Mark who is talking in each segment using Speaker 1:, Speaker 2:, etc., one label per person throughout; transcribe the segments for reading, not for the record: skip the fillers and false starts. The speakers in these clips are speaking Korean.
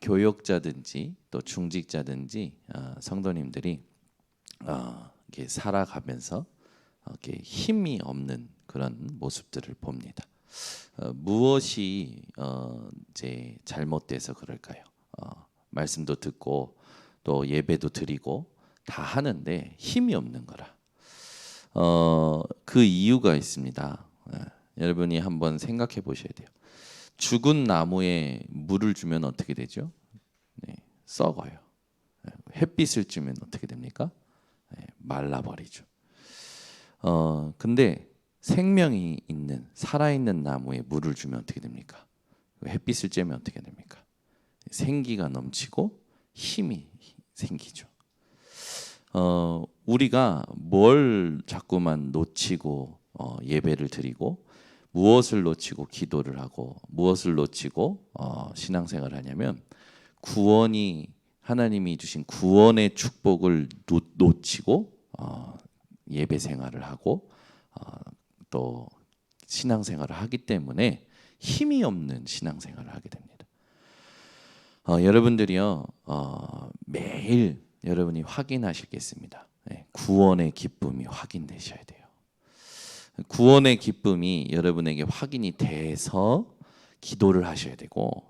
Speaker 1: 교역자든지 또 중직자든지 성도님들이 이렇게 살아가면서 이렇게 힘이 없는 그런 모습들을 봅니다. 무엇이 이제 잘못돼서 그럴까요? 말씀도 듣고 또 예배도 드리고 다 하는데 힘이 없는 거라. 그 이유가 있습니다. 여러분이 한번 생각해 보셔야 돼요. 죽은 나무에 물을 주면 어떻게 되죠? 네, 썩어요. 햇빛을 쬐면 어떻게 됩니까? 네, 말라버리죠. 근데 생명이 있는 살아있는 나무에 물을 주면 어떻게 됩니까? 햇빛을 쬐면 어떻게 됩니까? 생기가 넘치고 힘이 생기죠. 우리가 뭘 자꾸만 놓치고 예배를 드리고 무엇을 놓치고 기도를 하고 무엇을 놓치고 신앙생활을 하냐면 구원이 하나님이 주신 구원의 축복을 놓치고 예배 생활을 하고 또 신앙생활을 하기 때문에 힘이 없는 신앙생활을 하게 됩니다. 여러분들이요 매일 여러분이 확인하시겠습니다. 구원의 기쁨이 확인되셔야 돼요. 구원의 기쁨이 여러분에게 확인이 돼서 기도를 하셔야 되고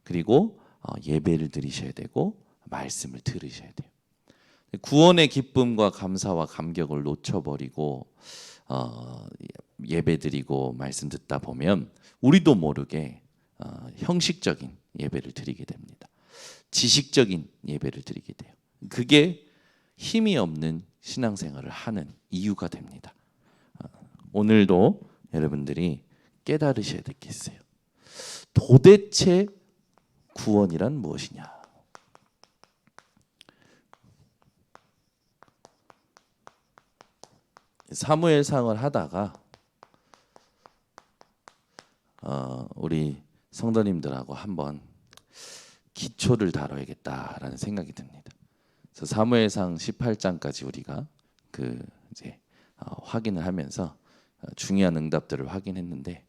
Speaker 1: 그리고 예배를 드리셔야 되고 말씀을 들으셔야 돼요. 구원의 기쁨과 감사와 감격을 놓쳐버리고 예배 드리고 말씀 듣다 보면 우리도 모르게 형식적인 예배를 드리게 됩니다. 지식적인 예배를 드리게 돼요. 그게 힘이 없는 신앙생활을 하는 이유가 됩니다. 오늘도 여러분들이 깨달으셔야 될 게 있어요. 도대체 구원이란 무엇이냐? 사무엘상을 하다가 우리 성도님들하고 한번 기초를 다뤄야겠다라는 생각이 듭니다. 그래서 사무엘상 18장까지 우리가 이제 확인을 하면서 중요한 응답들을 확인했는데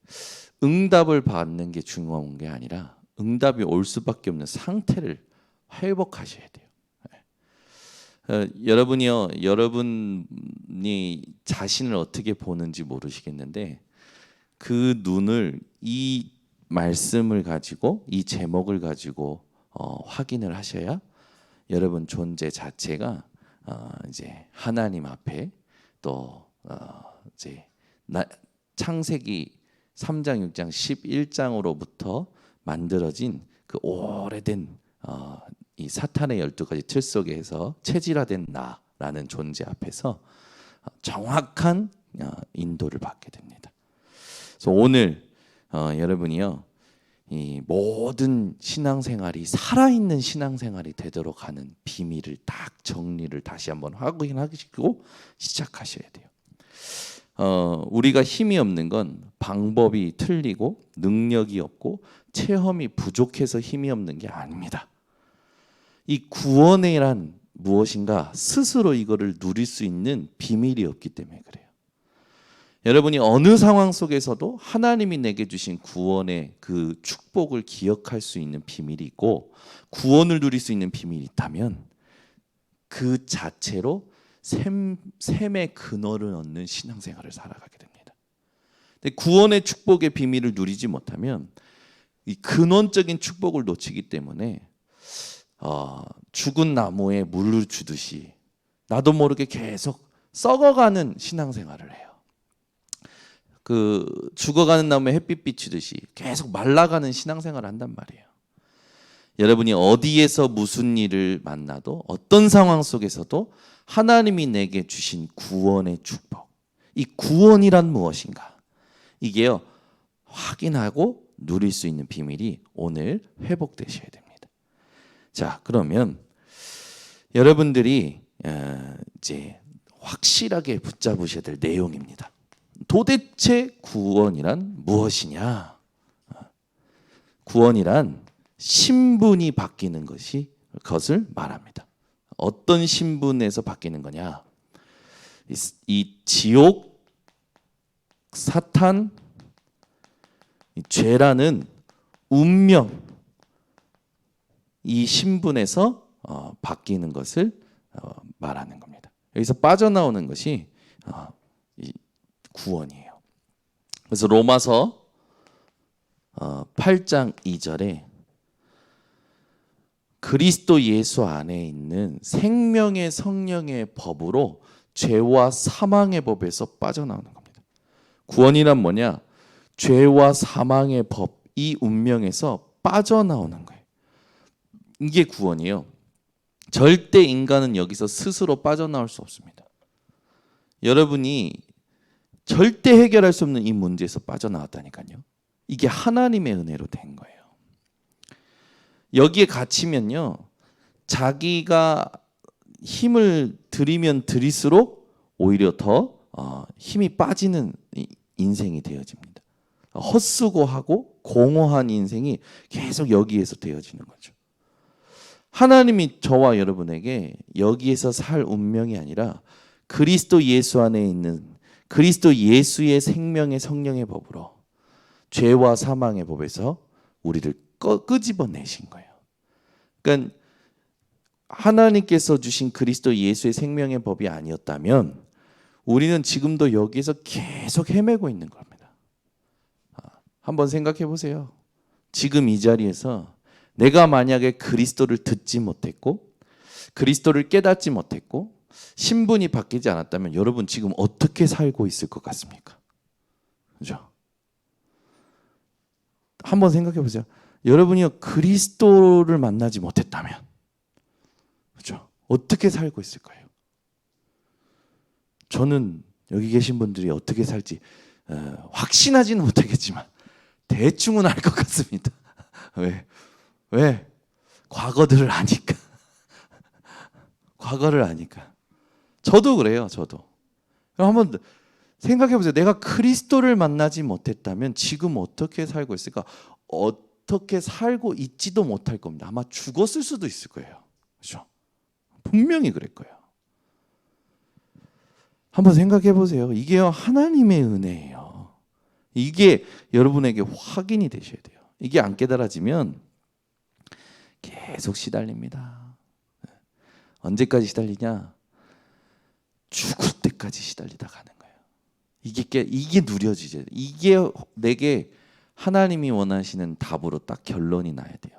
Speaker 1: 응답을 받는 게 중요한 게 아니라 응답이 올 수밖에 없는 상태를 회복하셔야 돼요. 여러분이 자신을 어떻게 보는지 모르시겠는데 그 눈을 이 말씀을 가지고 이 제목을 가지고 확인을 하셔야 여러분 존재 자체가 이제 하나님 앞에 또 이제 창세기 3장, 6장, 11장으로부터 만들어진 그 오래된 이 사탄의 12가지 틀 속에서 체질화된 나라는 존재 앞에서 정확한 인도를 받게 됩니다. 그래서 오늘 여러분이요 이 모든 신앙생활이 살아있는 신앙생활이 되도록 하는 비밀을 딱 정리를 다시 한번 확인하시고 시작하셔야 돼요. 우리가 힘이 없는 건 방법이 틀리고 능력이 없고 체험이 부족해서 힘이 없는 게 아닙니다. 이 구원이란 무엇인가 스스로 이거를 누릴 수 있는 비밀이 없기 때문에 그래요. 여러분이 어느 상황 속에서도 하나님이 내게 주신 구원의 그 축복을 기억할 수 있는 비밀이 있고 구원을 누릴 수 있는 비밀이 있다면 그 자체로 샘의 근원을 얻는 신앙생활을 살아가게 됩니다. 근데 구원의 축복의 비밀을 누리지 못하면 이 근원적인 축복을 놓치기 때문에 죽은 나무에 물을 주듯이 나도 모르게 계속 썩어가는 신앙생활을 해요. 죽어가는 나무에 햇빛 비추듯이 계속 말라가는 신앙생활을 한단 말이에요. 여러분이 어디에서 무슨 일을 만나도 어떤 상황 속에서도 하나님이 내게 주신 구원의 축복, 이 구원이란 무엇인가? 이게요 확인하고 누릴 수 있는 비밀이 오늘 회복되셔야 됩니다. 자, 그러면 여러분들이 이제 확실하게 붙잡으셔야 될 내용입니다. 도대체 구원이란 무엇이냐? 구원이란 신분이 바뀌는 것을 말합니다. 어떤 신분에서 바뀌는 거냐? 이 지옥, 사탄, 이 죄라는 운명, 이 신분에서 바뀌는 것을 말하는 겁니다. 여기서 빠져나오는 것이 이 구원이에요. 그래서 로마서 8장 2절에 그리스도 예수 안에 있는 생명의 성령의 법으로 죄와 사망의 법에서 빠져나오는 겁니다. 구원이란 뭐냐? 죄와 사망의 법, 이 운명에서 빠져나오는 거예요. 이게 구원이에요. 절대 인간은 여기서 스스로 빠져나올 수 없습니다. 여러분이 절대 해결할 수 없는 이 문제에서 빠져나왔다니까요. 이게 하나님의 은혜로 된 거예요. 여기에 갇히면요, 자기가 힘을 들이면 들일수록 오히려 더 힘이 빠지는 인생이 되어집니다. 헛수고하고 공허한 인생이 계속 여기에서 되어지는 거죠. 하나님이 저와 여러분에게 여기에서 살 운명이 아니라 그리스도 예수 안에 있는 그리스도 예수의 생명의 성령의 법으로 죄와 사망의 법에서 우리를 끄집어내신 거예요. 그러니까 하나님께서 주신 그리스도 예수의 생명의 법이 아니었다면 우리는 지금도 여기에서 계속 헤매고 있는 겁니다. 한번 생각해 보세요. 지금 이 자리에서 내가 만약에 그리스도를 듣지 못했고 그리스도를 깨닫지 못했고 신분이 바뀌지 않았다면 여러분 지금 어떻게 살고 있을 것 같습니까? 그죠? 한번 생각해 보세요. 여러분이 그리스도를 만나지 못했다면 그죠? 어떻게 살고 있을까요? 저는 여기 계신 분들이 어떻게 살지 확신하지는 못하겠지만 대충은 알 것 같습니다. 왜? 과거들을 아니까. 과거를 아니까. 저도 그래요. 저도. 그럼 한번 생각해 보세요. 내가 그리스도를 만나지 못했다면 지금 어떻게 살고 있을까? 어떻게 살고 있지도 못할 겁니다. 아마 죽었을 수도 있을 거예요. 그렇죠? 분명히 그럴 거예요. 한번 생각해 보세요. 이게 하나님의 은혜예요. 이게 여러분에게 확인이 되셔야 돼요. 이게 안 깨달아지면 계속 시달립니다. 언제까지 시달리냐? 죽을 때까지 시달리다 가는 거예요. 이게 누려지죠. 이게 내게 하나님이 원하시는 답으로 딱 결론이 나야 돼요.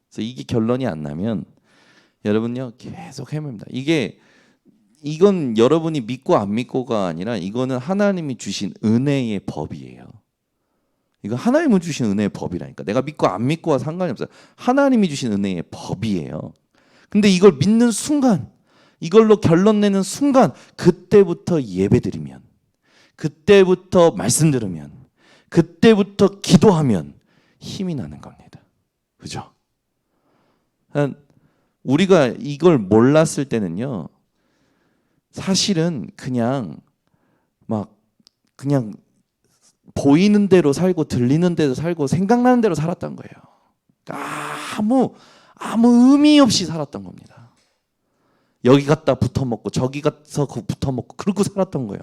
Speaker 1: 그래서 이게 결론이 안 나면 여러분요 계속 헤맵니다. 이건 여러분이 믿고 안 믿고가 아니라 이거는 하나님이 주신 은혜의 법이에요. 이거 하나님이 주신 은혜의 법이라니까. 내가 믿고 안 믿고와 상관이 없어요. 하나님이 주신 은혜의 법이에요. 근데 이걸 믿는 순간, 이걸로 결론 내는 순간 그때부터 예배드리면, 그때부터 말씀 들으면, 그때부터 기도하면 힘이 나는 겁니다. 그죠? 우리가 이걸 몰랐을 때는요, 사실은 그냥 보이는 대로 살고 들리는 대로 살고 생각나는 대로 살았던 거예요. 아무 의미 없이 살았던 겁니다. 여기 갔다 붙어 먹고 저기 가서 붙어 먹고 그러고 살았던 거예요.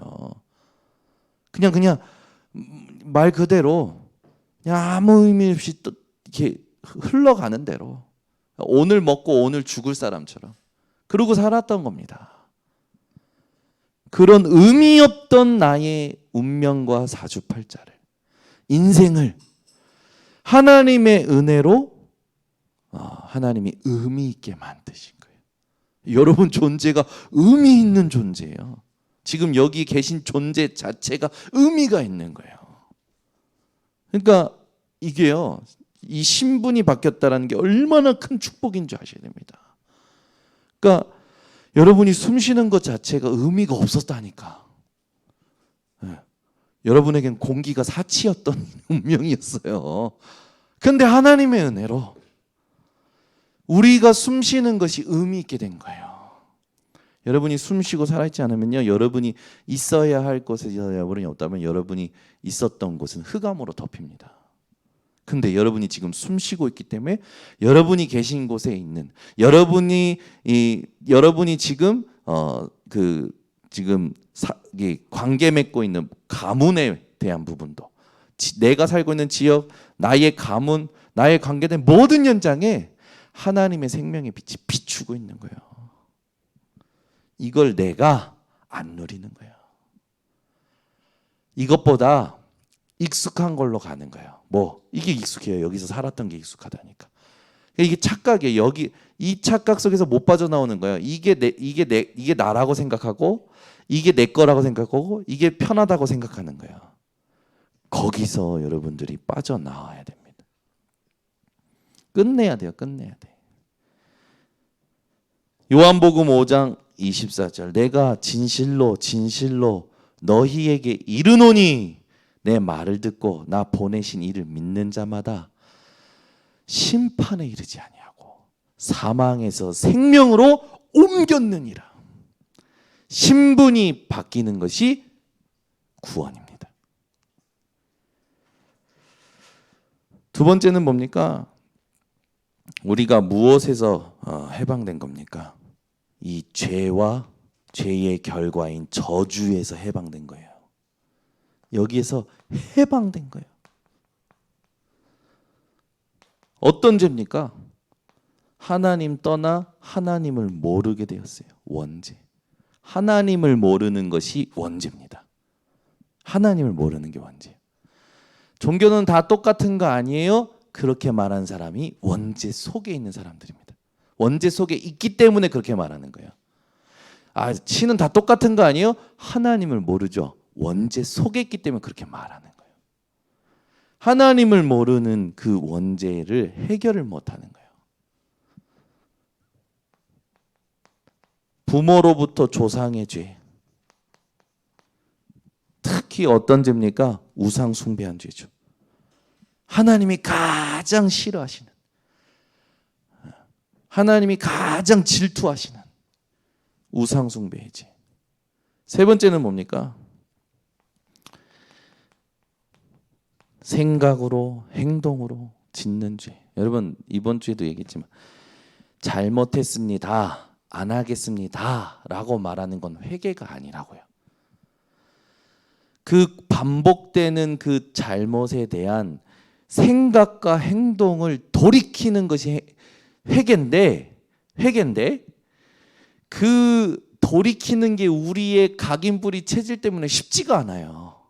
Speaker 1: 그냥 말 그대로 그냥 아무 의미 없이 또 이렇게 흘러가는 대로 오늘 먹고 오늘 죽을 사람처럼 그러고 살았던 겁니다. 그런 의미 없던 나의 운명과 사주팔자를 인생을 하나님의 은혜로 하나님이 의미 있게 만드신 거예요. 여러분 존재가 의미 있는 존재예요. 지금 여기 계신 존재 자체가 의미가 있는 거예요. 그러니까 이게요, 이 신분이 바뀌었다는 게 얼마나 큰 축복인 줄 아셔야 됩니다. 그러니까 여러분이 숨 쉬는 것 자체가 의미가 없었다니까. 여러분에겐 공기가 사치였던 운명이었어요. 그런데 하나님의 은혜로 우리가 숨 쉬는 것이 의미 있게 된 거예요. 여러분이 숨 쉬고 살아있지 않으면요, 여러분이 있어야 할 곳에 여러분이 없다면 여러분이 있었던 곳은 흑암으로 덮입니다. 근데 여러분이 지금 숨 쉬고 있기 때문에 여러분이 계신 곳에 있는 여러분이 지금 관계 맺고 있는 가문에 대한 부분도 내가 살고 있는 지역, 나의 가문, 나의 관계된 모든 현장에 하나님의 생명의 빛이 비추고 있는 거예요. 이걸 내가 안 누리는 거예요. 이것보다 익숙한 걸로 가는 거예요. 뭐 이게 익숙해요. 여기서 살았던 게 익숙하다니까. 이게 착각이에요. 여기 이 착각 속에서 못 빠져나오는 거예요. 이게 나라고 생각하고 이게 내 거라고 생각하고 이게 편하다고 생각하는 거예요. 거기서 여러분들이 빠져나와야 됩니다. 끝내야 돼요. 끝내야 돼. 요한복음 5장 24절 내가 진실로 진실로 너희에게 이르노니 내 말을 듣고 나 보내신 이를 믿는 자마다 심판에 이르지 아니하고 사망에서 생명으로 옮겼느니라. 신분이 바뀌는 것이 구원입니다. 두 번째는 뭡니까? 우리가 무엇에서 해방된 겁니까? 이 죄와 죄의 결과인 저주에서 해방된 거예요. 여기에서 해방된 거예요. 어떤 죄입니까? 하나님 떠나 하나님을 모르게 되었어요. 원죄. 하나님을 모르는 것이 원죄입니다. 하나님을 모르는 게 원죄예요. 종교는 다 똑같은 거 아니에요? 그렇게 말한 사람이 원죄 속에 있는 사람들입니다. 원죄 속에 있기 때문에 그렇게 말하는 거예요. 아, 신은 다 똑같은 거 아니에요? 하나님을 모르죠. 원죄 속에 있기 때문에 그렇게 말하는 거예요. 하나님을 모르는 그 원죄를 해결을 못하는 거예요. 부모로부터 조상의 죄. 특히 어떤 죄입니까? 우상 숭배한 죄죠. 하나님이 가장 싫어하시는, 하나님이 가장 질투하시는 우상 숭배의 죄. 세 번째는 뭡니까? 생각으로 행동으로 짓는 죄. 여러분 이번 주에도 얘기했지만 잘못했습니다, 안 하겠습니다 라고 말하는 건 회개가 아니라고요. 그 반복되는 그 잘못에 대한 생각과 행동을 돌이키는 것이 회개인데 그 돌이키는 게 우리의 각인뿌리 체질 때문에 쉽지가 않아요.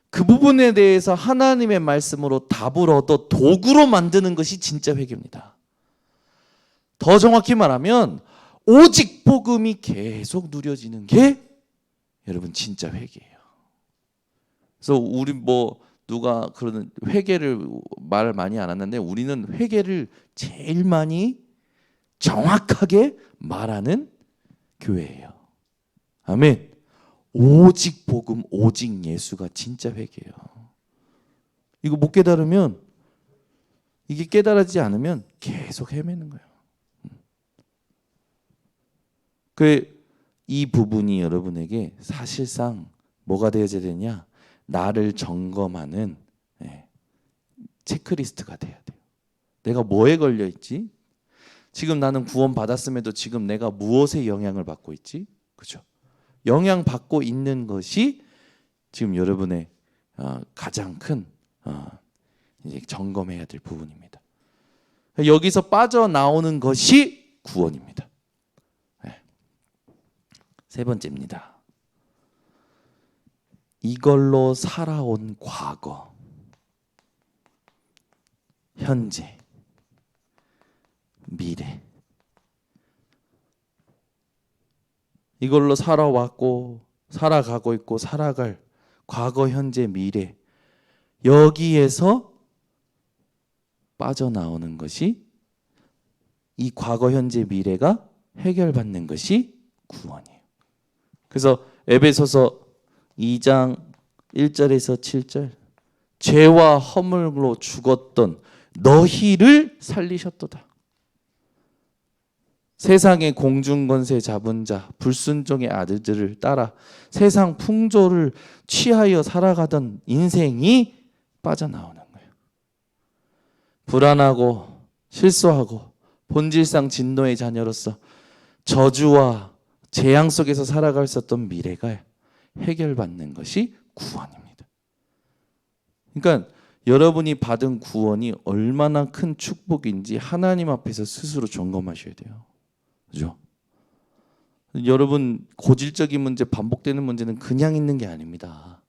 Speaker 1: 그 부분에 대해서 하나님의 말씀으로 답을 얻어 도구로 만드는 것이 진짜 회개입니다. 더 정확히 말하면 오직 복음이 계속 누려지는 게 여러분 진짜 회개예요. 그래서 우리 누가 그러는 회개를 말을 많이 안 하는데 우리는 회개를 제일 많이 정확하게 말하는 교회예요. 아멘. 오직 복음, 오직 예수가 진짜 회개예요. 이거 못 깨달으면, 이게 깨달아지지 않으면 계속 헤매는 거예요. 이 부분이 여러분에게 사실상 뭐가 되어야 되냐? 나를 점검하는 체크리스트가 돼야 돼요. 내가 뭐에 걸려 있지? 지금 나는 구원 받았음에도 지금 내가 무엇에 영향을 받고 있지? 그렇죠? 영향 받고 있는 것이 지금 여러분의 가장 큰 이제 점검해야 될 부분입니다. 여기서 빠져나오는 것이 구원입니다. 세 번째입니다. 이걸로 살아온 과거, 현재, 미래. 이걸로 살아왔고 살아가고 있고 살아갈 과거, 현재, 미래. 여기에서 빠져나오는 것이, 이 과거, 현재, 미래가 해결받는 것이 구원이에요. 그래서 에베소서 2장 1절에서 7절, 죄와 허물로 죽었던 너희를 살리셨도다. 세상의 공중권세 잡은 자, 불순종의 아들들을 따라 세상 풍조를 취하여 살아가던 인생이 빠져나오는 거예요. 불안하고 실수하고 본질상 진노의 자녀로서 저주와 재앙 속에서 살아갈 수 있었던 미래가 해결받는 것이 구원입니다. 그러니까 여러분이 받은 구원이 얼마나 큰 축복인지 하나님 앞에서 스스로 점검하셔야 돼요. 그죠? 여러분, 고질적인 문제, 반복되는 문제는 그냥 있는 게 아닙니다.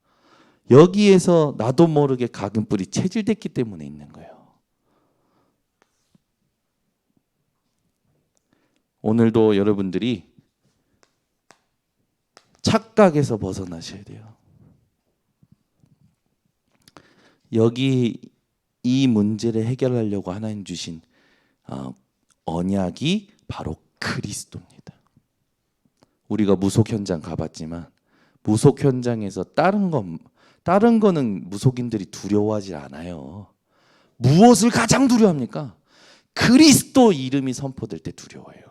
Speaker 1: 여기에서 나도 모르게 각인뿔이 체질됐기 때문에 있는 거예요. 오늘도 여러분들이 착각에서 벗어나셔야 돼요. 여기 이 문제를 해결하려고 하나님 주신 언약이 바로 그리스도입니다. 우리가 무속 현장 가봤지만 무속 현장에서 다른 거는 무속인들이 두려워하지 않아요. 무엇을 가장 두려워합니까? 그리스도 이름이 선포될 때 두려워해요.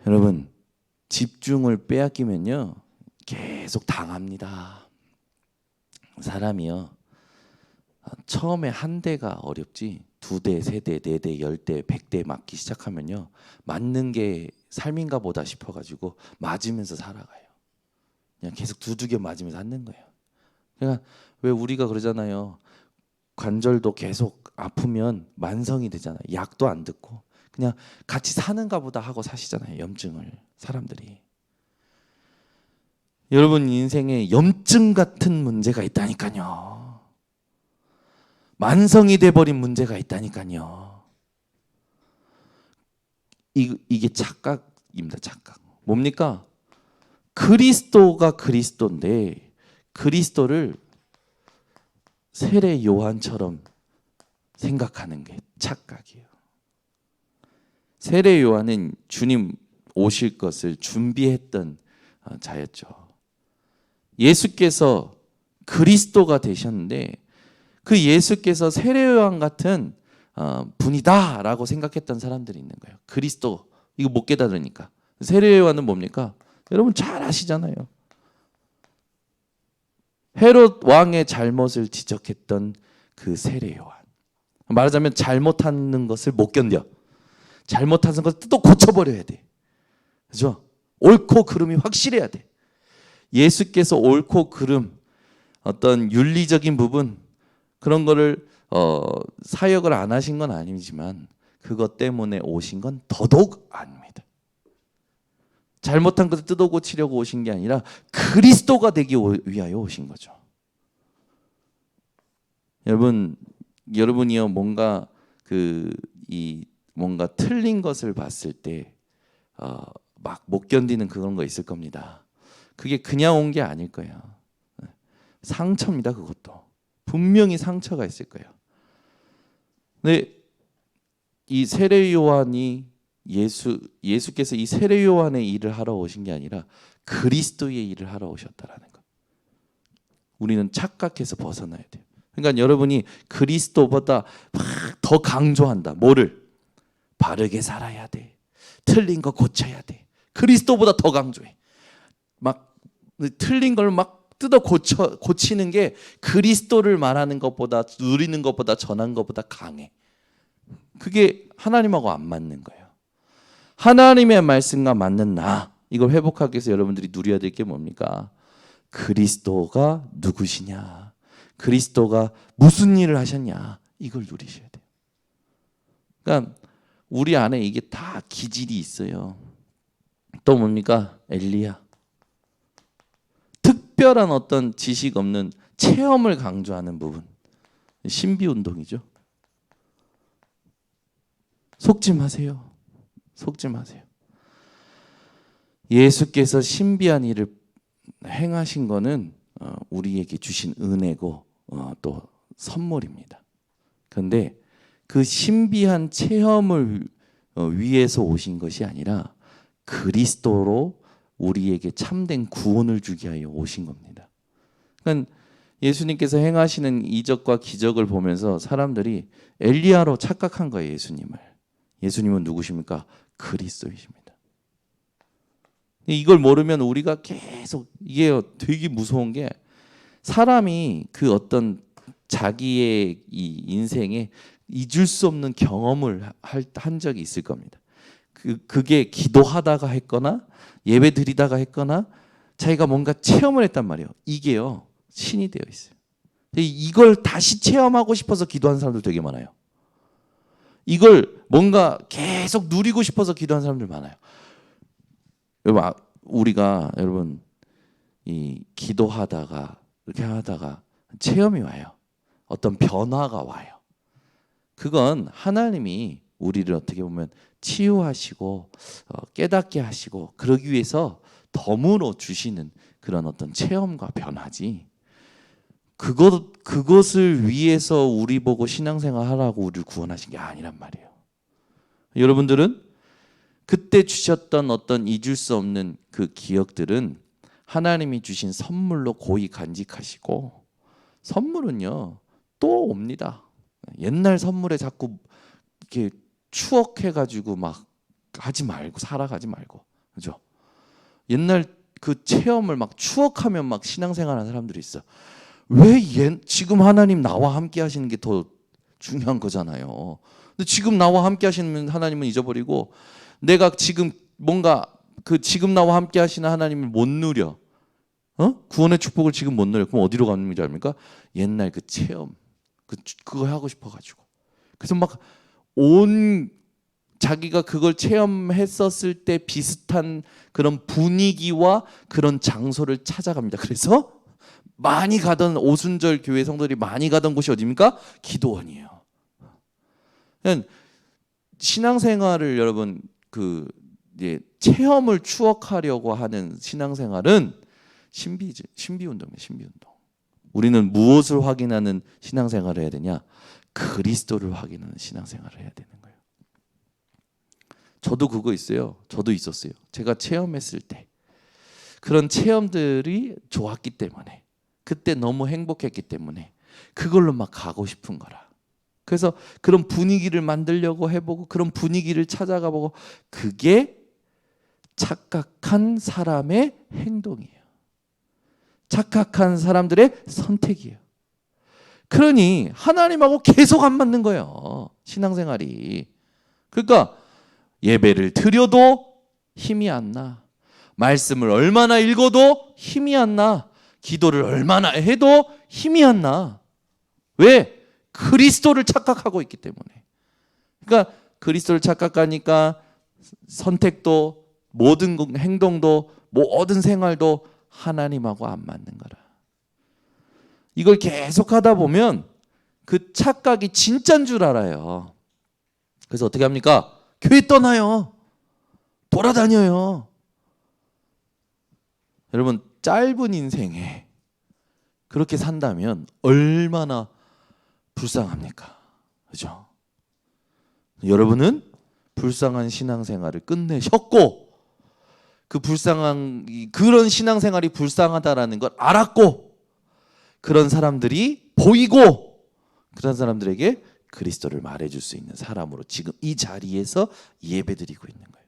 Speaker 1: 여러분, 집중을 빼앗기면요 계속 당합니다. 사람이요 처음에 한 대가 어렵지 2대, 3대, 4대, 10대, 100대 맞기 시작하면요 맞는 게 삶인가 보다 싶어가지고 맞으면서 살아가요. 그냥 계속 두들겨 맞으면서 앉는 거예요. 그러니까 왜 우리가 그러잖아요. 관절도 계속 아프면 만성이 되잖아요. 약도 안 듣고 그냥 같이 사는가 보다 하고 사시잖아요. 염증을 사람들이. 여러분 인생에 염증 같은 문제가 있다니까요. 만성이 돼버린 문제가 있다니까요. 이게 착각입니다. 착각. 뭡니까? 그리스도가 그리스도인데 그리스도를 세례 요한처럼 생각하는 게 착각이에요. 세례 요한은 주님 오실 것을 준비했던 자였죠. 예수께서 그리스도가 되셨는데 그 예수께서 세례 요한 같은 분이다라고 생각했던 사람들이 있는 거예요. 그리스도 이거 못 깨달으니까. 세례 요한은 뭡니까? 여러분 잘 아시잖아요. 헤롯 왕의 잘못을 지적했던 그 세례 요한. 말하자면 잘못하는 것을 못 견뎌. 잘못하는 것을 또 고쳐버려야 돼. 그죠? 옳고 그름이 확실해야 돼. 예수께서 옳고 그름, 어떤 윤리적인 부분 그런 거를 사역을 안 하신 건 아니지만 그것 때문에 오신 건 더더욱 아닙니다. 잘못한 것을 뜯어 고치려고 오신 게 아니라 그리스도가 되기 위하여 오신 거죠. 여러분이요 뭔가 뭔가 틀린 것을 봤을 때 막 못 견디는 그런 거 있을 겁니다. 그게 그냥 온 게 아닐 거예요. 상처입니다. 그것도 분명히 상처가 있을 거예요. 근데 이 세례 요한이 예수께서 이 세례 요한의 일을 하러 오신 게 아니라 그리스도의 일을 하러 오셨다라는 거. 우리는 착각해서 벗어나야 돼요. 그러니까 여러분이 그리스도보다 막 더 강조한다. 뭐를? 바르게 살아야 돼. 틀린 거 고쳐야 돼. 그리스도보다 더 강조해. 막 틀린 걸 막 뜯어 고치는 게 그리스도를 말하는 것보다 누리는 것보다 전한 것보다 강해. 그게 하나님하고 안 맞는 거예요. 하나님의 말씀과 맞는 나 이걸 회복하기 위해서 여러분들이 누려야 될 게 뭡니까? 그리스도가 누구시냐? 그리스도가 무슨 일을 하셨냐? 이걸 누리셔야 돼요. 그러니까 우리 안에 이게 다 기질이 있어요. 또 뭡니까? 엘리야. 특별한 어떤 지식 없는 체험을 강조하는 부분. 신비 운동이죠. 속지 마세요. 속지 마세요. 예수께서 신비한 일을 행하신 거는 우리에게 주신 은혜고 또 선물입니다. 그런데 그 신비한 체험을 위해서 오신 것이 아니라 그리스도로 우리에게 참된 구원을 주기 위하여 오신 겁니다. 그러니까 예수님께서 행하시는 이적과 기적을 보면서 사람들이 엘리야로 착각한 거예요. 예수님은 누구십니까? 그리스도이십니다. 이걸 모르면 우리가 계속 이게 되게 무서운 게 사람이 그 어떤 자기의 이 인생에 잊을 수 없는 경험을 한 적이 있을 겁니다. 그게 기도하다가 했거나 예배 드리다가 했거나 자기가 뭔가 체험을 했단 말이에요. 이게요 신이 되어 있어요. 이걸 다시 체험하고 싶어서 기도하는 사람들 되게 많아요. 이걸 뭔가 계속 누리고 싶어서 기도하는 사람들 많아요. 여러분, 우리가 여러분 이 기도하다가 이렇게 하다가 체험이 와요. 어떤 변화가 와요. 그건 하나님이 우리를 어떻게 보면 치유하시고 깨닫게 하시고 그러기 위해서 덤으로 주시는 그런 어떤 체험과 변화지. 그것을 위해서 우리 보고 신앙생활 하라고 우리를 구원하신 게 아니란 말이에요. 여러분들은 그때 주셨던 어떤 잊을 수 없는 그 기억들은 하나님이 주신 선물로 고이 간직하시고, 선물은요 또 옵니다. 옛날 선물에 자꾸 이렇게 추억해가지고 막 하지 말고 살아가지 말고, 그죠? 옛날 그 체험을 막 추억하면 막 신앙생활하는 사람들이 있어. 왜 지금 하나님 나와 함께 하시는 게 더 중요한 거잖아요. 근데 지금 나와 함께 하시는 하나님은 잊어버리고 내가 지금 뭔가 그 지금 나와 함께 하시는 하나님을 못 누려. 구원의 축복을 지금 못 누려. 그럼 어디로 가는 줄 압니까? 옛날 그 체험. 그거 하고 싶어 가지고. 그래서 막 자기가 그걸 체험했었을 때 비슷한 그런 분위기와 그런 장소를 찾아갑니다. 그래서 많이 가던 오순절 교회 성도들이 많이 가던 곳이 어디입니까? 기도원이에요. 신앙생활을 여러분 체험을 추억하려고 하는 신앙생활은 신비운동이에요. 신비운동. 우리는 무엇을 확인하는 신앙생활을 해야 되냐? 그리스도를 확인하는 신앙생활을 해야 되는 거예요. 저도 그거 있어요. 저도 있었어요. 제가 체험했을 때 그런 체험들이 좋았기 때문에, 그때 너무 행복했기 때문에 그걸로 막 가고 싶은 거라. 그래서 그런 분위기를 만들려고 해보고 그런 분위기를 찾아가 보고, 그게 착각한 사람의 행동이에요. 착각한 사람들의 선택이에요. 그러니 하나님하고 계속 안 맞는 거예요, 신앙생활이. 그러니까 예배를 드려도 힘이 안 나. 말씀을 얼마나 읽어도 힘이 안 나. 기도를 얼마나 해도 힘이 안 나. 왜? 그리스도를 착각하고 있기 때문에. 그러니까 그리스도를 착각하니까 선택도, 모든 행동도, 모든 생활도 하나님하고 안 맞는 거라. 이걸 계속 하다 보면 그 착각이 진짜인 줄 알아요. 그래서 어떻게 합니까? 교회 떠나요. 돌아다녀요. 여러분, 짧은 인생에 그렇게 산다면 얼마나 불쌍합니까? 그죠? 여러분은 불쌍한 신앙생활을 끝내셨고, 그런 신앙생활이 불쌍하다라는 걸 알았고, 그런 사람들이 보이고, 그런 사람들에게 그리스도를 말해줄 수 있는 사람으로 지금 이 자리에서 예배드리고 있는 거예요.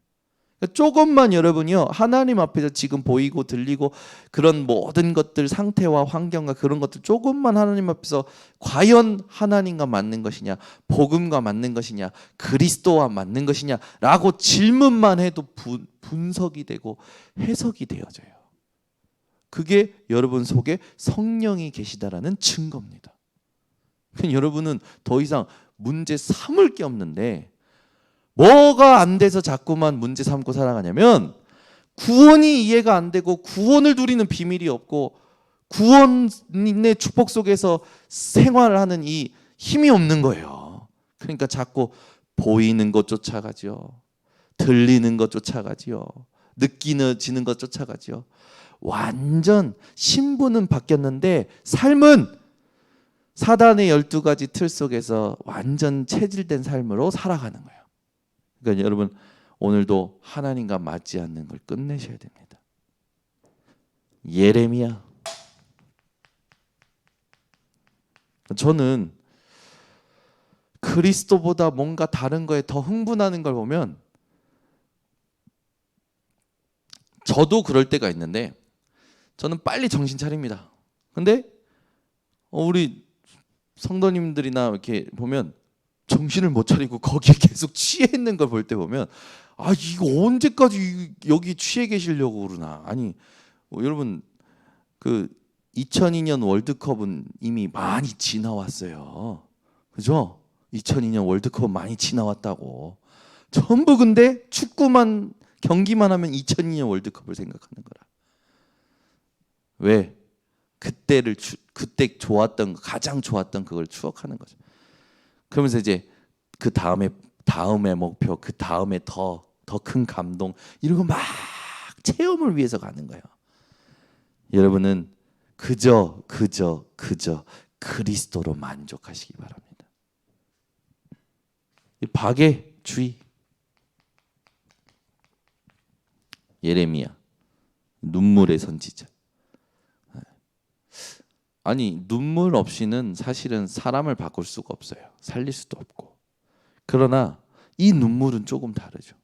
Speaker 1: 그러니까 조금만 여러분이요, 하나님 앞에서 지금 보이고 들리고 그런 모든 것들, 상태와 환경과 그런 것들 조금만 하나님 앞에서 과연 하나님과 맞는 것이냐, 복음과 맞는 것이냐, 그리스도와 맞는 것이냐 라고 질문만 해도 분석이 되고 해석이 되어져요. 그게 여러분 속에 성령이 계시다라는 증거입니다. 여러분은 더 이상 문제 삼을 게 없는데, 뭐가 안 돼서 자꾸만 문제 삼고 살아가냐면 구원이 이해가 안 되고 구원을 누리는 비밀이 없고 구원의 축복 속에서 생활을 하는 이 힘이 없는 거예요. 그러니까 자꾸 보이는 것 쫓아가죠. 들리는 것 쫓아가지요. 느끼지는 것 쫓아가죠. 완전 신분은 바뀌었는데 삶은 사단의 12가지 틀 속에서 완전 체질된 삶으로 살아가는 거예요. 그러니까 여러분, 오늘도 하나님과 맞지 않는 걸 끝내셔야 됩니다. 예레미야. 저는 그리스도보다 뭔가 다른 거에 더 흥분하는 걸 보면, 저도 그럴 때가 있는데 저는 빨리 정신 차립니다. 근데 우리 성도님들이나 이렇게 보면 정신을 못 차리고 거기에 계속 취해 있는 걸 볼 때 보면, 이거 언제까지 여기 취해 계시려고 그러나. 아니, 여러분, 그 2002년 월드컵은 이미 많이 지나왔어요. 그죠? 2002년 월드컵 많이 지나왔다고. 전부 근데 축구만 경기만 하면 2002년 월드컵을 생각하는 거라. 왜? 그때 좋았던 가장 좋았던 그걸 추억하는 거죠. 그러면서 이제 그 다음에 목표, 그 다음에 더 큰 감동 이런 거 막 체험을 위해서 가는 거예요. 여러분은 그저 그리스도로 만족하시기 바랍니다. 이 박애주의. 예레미야 눈물의 선지자. 아니 눈물 없이는 사실은 사람을 바꿀 수가 없어요. 살릴 수도 없고. 그러나 이 눈물은 조금 다르죠.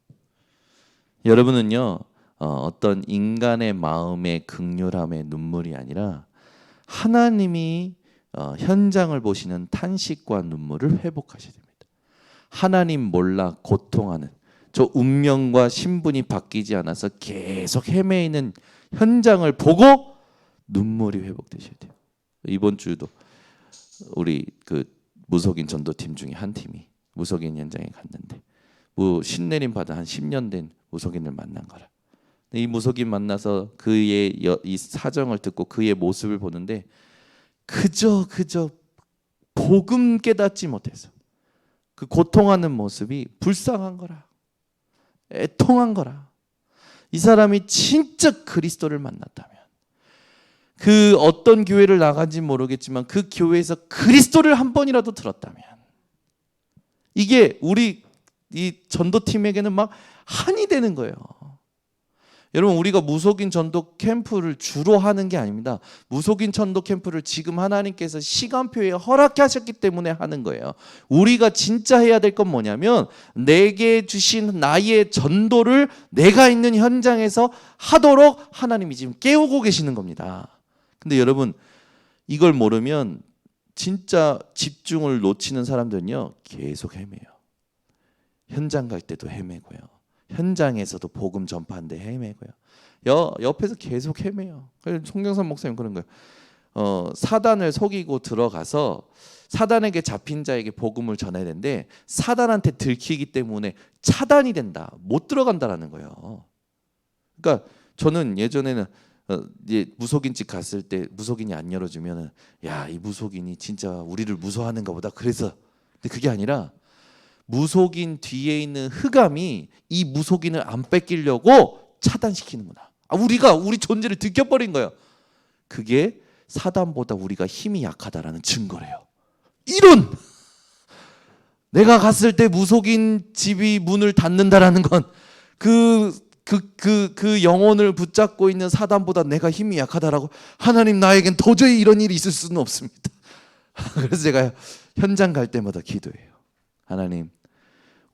Speaker 1: 여러분은요 어떤 인간의 마음의 극률함의 눈물이 아니라 하나님이 현장을 보시는 탄식과 눈물을 회복하셔야 됩니다. 하나님 몰라 고통하는 저 운명과 신분이 바뀌지 않아서 계속 헤매이는 현장을 보고 눈물이 회복되셔야 돼요. 이번 주도 우리 그 무속인 전도팀 중에 한 팀이 무속인 현장에 갔는데 신내림 받아 한 10년 된 무속인을 만난 거라. 이 무속인 만나서 그의 이 사정을 듣고 그의 모습을 보는데 그저 복음 깨닫지 못해서 그 고통하는 모습이 불쌍한 거라. 애통한 거라. 이 사람이 진짜 그리스도를 만났다면 그 어떤 교회를 나간지 모르겠지만 그 교회에서 그리스도를 한 번이라도 들었다면 이게 우리 이 전도팀에게는 막 한이 되는 거예요. 여러분 우리가 무속인 전도 캠프를 주로 하는 게 아닙니다. 무속인 전도 캠프를 지금 하나님께서 시간표에 허락해 하셨기 때문에 하는 거예요. 우리가 진짜 해야 될 건 뭐냐면 내게 주신 나의 전도를 내가 있는 현장에서 하도록 하나님이 지금 깨우고 계시는 겁니다. 근데 여러분 이걸 모르면 진짜 집중을 놓치는 사람들은요 계속 헤매요. 현장 갈 때도 헤매고요. 현장에서도 복음 전파하는데 헤매고요. 옆에서 계속 헤매요. 그래서 송경선 목사님 그런 거예요. 사단을 속이고 들어가서 사단에게 잡힌 자에게 복음을 전해야 되는데 사단한테 들키기 때문에 차단이 된다. 못 들어간다라는 거예요. 그러니까 저는 예전에는 이제 무속인집 갔을 때 무속인이 안 열어주면은 야, 이 무속인이 진짜 우리를 무서워하는가 보다. 그래서 근데 그게 아니라 무속인 뒤에 있는 흑암이 이 무속인을 안 뺏기려고 차단시키는구나. 우리 존재를 들켜버린 거예요. 그게 사단보다 우리가 힘이 약하다라는 증거래요. 이런 내가 갔을 때 무속인 집이 문을 닫는다라는 건 그 영혼을 붙잡고 있는 사단보다 내가 힘이 약하다라고 하나님 나에겐 도저히 이런 일이 있을 수는 없습니다. 그래서 제가 현장 갈 때마다 기도해요. 하나님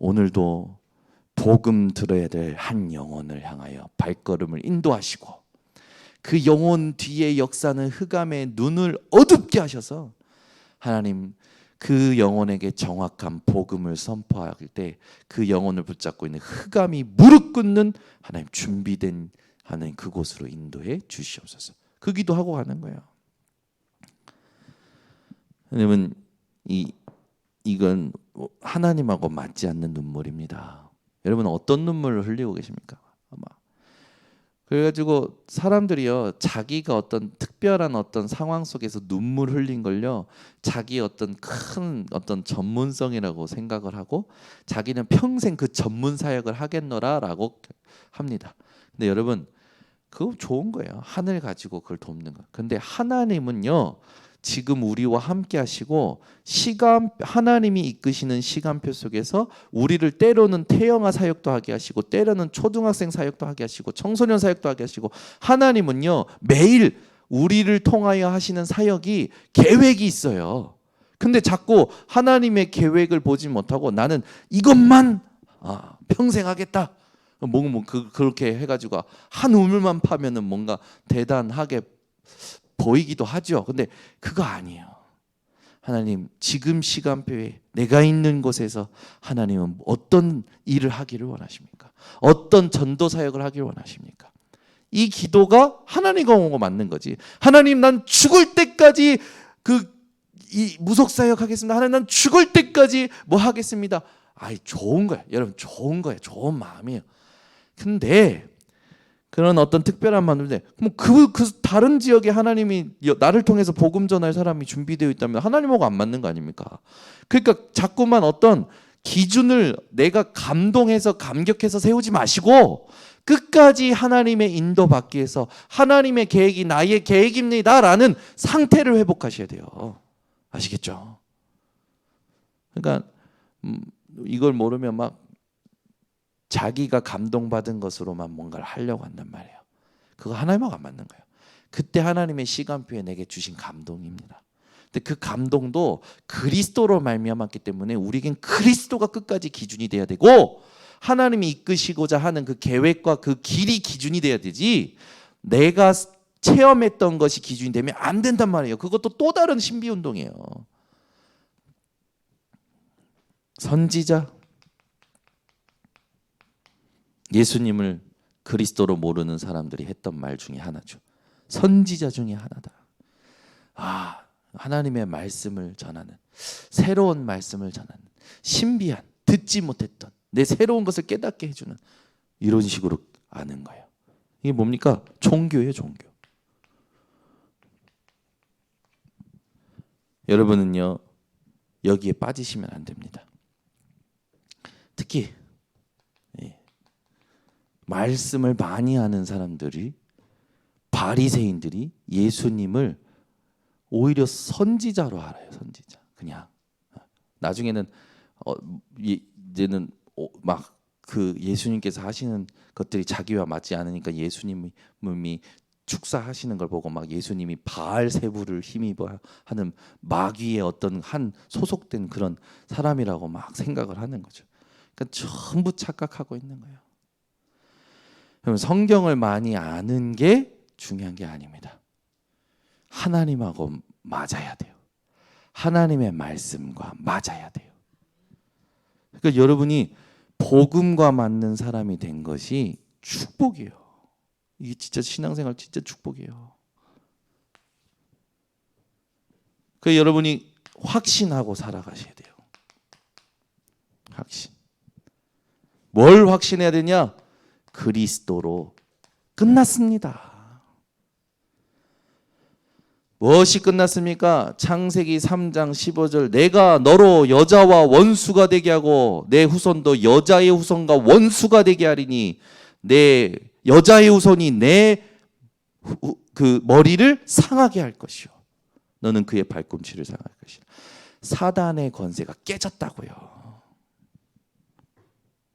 Speaker 1: 오늘도 복음 들어야 될 한 영혼을 향하여 발걸음을 인도하시고 그 영혼 뒤에 역사는 흑암의 눈을 어둡게 하셔서 하나님 그 영혼에게 정확한 복음을 선포할 때 그 영혼을 붙잡고 있는 흑암이 무릎 꿇는 하나님 준비된 하나님 그곳으로 인도해 주시옵소서. 그 기도하고 가는 거예요. 왜냐면 이건 하나님하고 맞지 않는 눈물입니다. 여러분 어떤 눈물을 흘리고 계십니까? 아마 그래가지고 사람들이요 자기가 어떤 특별한 어떤 상황 속에서 눈물 흘린 걸요 자기 어떤 큰 어떤 전문성이라고 생각을 하고 자기는 평생 그 전문 사역을 하겠노라라고 합니다. 근데 여러분 그거 좋은 거예요. 하늘 가지고 그걸 돕는 거. 근데 하나님은요 지금 우리와 함께 하시고 하나님이 이끄시는 시간표 속에서 우리를 때로는 태영아 사역도 하게 하시고 때로는 초등학생 사역도 하게 하시고 청소년 사역도 하게 하시고 하나님은요 매일 우리를 통하여 하시는 사역이 계획이 있어요. 근데 자꾸 하나님의 계획을 보지 못하고 나는 이것만 평생 하겠다. 그렇게 해가지고 한 우물만 파면은 뭔가 대단하게 보이기도 하죠. 근데 그거 아니에요. 하나님 지금 시간표에 내가 있는 곳에서 하나님은 어떤 일을 하기를 원하십니까? 어떤 전도 사역을 하기를 원하십니까? 이 기도가 하나님과 온 거 맞는 거지. 하나님, 난 죽을 때까지 이 무속사역 하겠습니다. 하나님, 난 죽을 때까지 뭐 하겠습니다. 아이, 좋은 거야. 여러분, 좋은 거예요. 좋은 마음이에요. 근데 그런 어떤 특별한 마음인데, 뭐 그 다른 지역에 하나님이 나를 통해서 복음 전할 사람이 준비되어 있다면 하나님하고 안 맞는 거 아닙니까? 그러니까 자꾸만 어떤 기준을 내가 감동해서 감격해서 세우지 마시고 끝까지 하나님의 인도받기 위해서 하나님의 계획이 나의 계획입니다라는 상태를 회복하셔야 돼요. 아시겠죠? 그러니까 이걸 모르면 막 자기가 감동받은 것으로만 뭔가를 하려고 한단 말이에요. 그거 하나님하고 안 맞는 거예요. 그때 하나님의 시간표에 내게 주신 감동입니다. 근데 그 감동도 그리스도로 말미암았기 때문에 우리에겐 그리스도가 끝까지 기준이 돼야 되고, 하나님이 이끄시고자 하는 그 계획과 그 길이 기준이 돼야 되지, 내가 체험했던 것이 기준이 되면 안 된단 말이에요. 그것도 또 다른 신비운동이에요. 선지자, 예수님을 그리스도로 모르는 사람들이 했던 말 중에 하나죠. 선지자 중에 하나다. 하나님의 말씀을 전하는, 새로운 말씀을 전하는, 신비한, 듣지 못했던 내 새로운 것을 깨닫게 해주는, 이런 식으로 아는 거예요. 이게 뭡니까? 종교예요, 종교. 여러분은요, 여기에 빠지시면 안 됩니다. 특히 말씀을 많이 하는 사람들이, 바리새인들이 예수님을 오히려 선지자로 알아요. 선지자. 그냥 나중에는 이제는 막 그 예수님께서 하시는 것들이 자기와 맞지 않으니까 예수님이 축사하시는 걸 보고 막 예수님이 바알세부를 힘입어 하는 마귀의 어떤 한 소속된 그런 사람이라고 막 생각을 하는 거죠. 그러니까 전부 착각하고 있는 거예요. 그럼 성경을 많이 아는 게 중요한 게 아닙니다. 하나님하고 맞아야 돼요. 하나님의 말씀과 맞아야 돼요. 그러니까 여러분이 복음과 맞는 사람이 된 것이 축복이에요. 이게 진짜 신앙생활 진짜 축복이에요. 그러니까 여러분이 확신하고 살아가셔야 돼요. 확신. 뭘 확신해야 되냐? 그리스도로 끝났습니다. 무엇이 끝났습니까? 창세기 3장 15절, 내가 너로 여자와 원수가 되게 하고 내 후손도 여자의 후손과 원수가 되게 하리니 내 여자의 후손이 내 그 머리를 상하게 할 것이요 너는 그의 발꿈치를 상할 것이요. 사단의 권세가 깨졌다고요.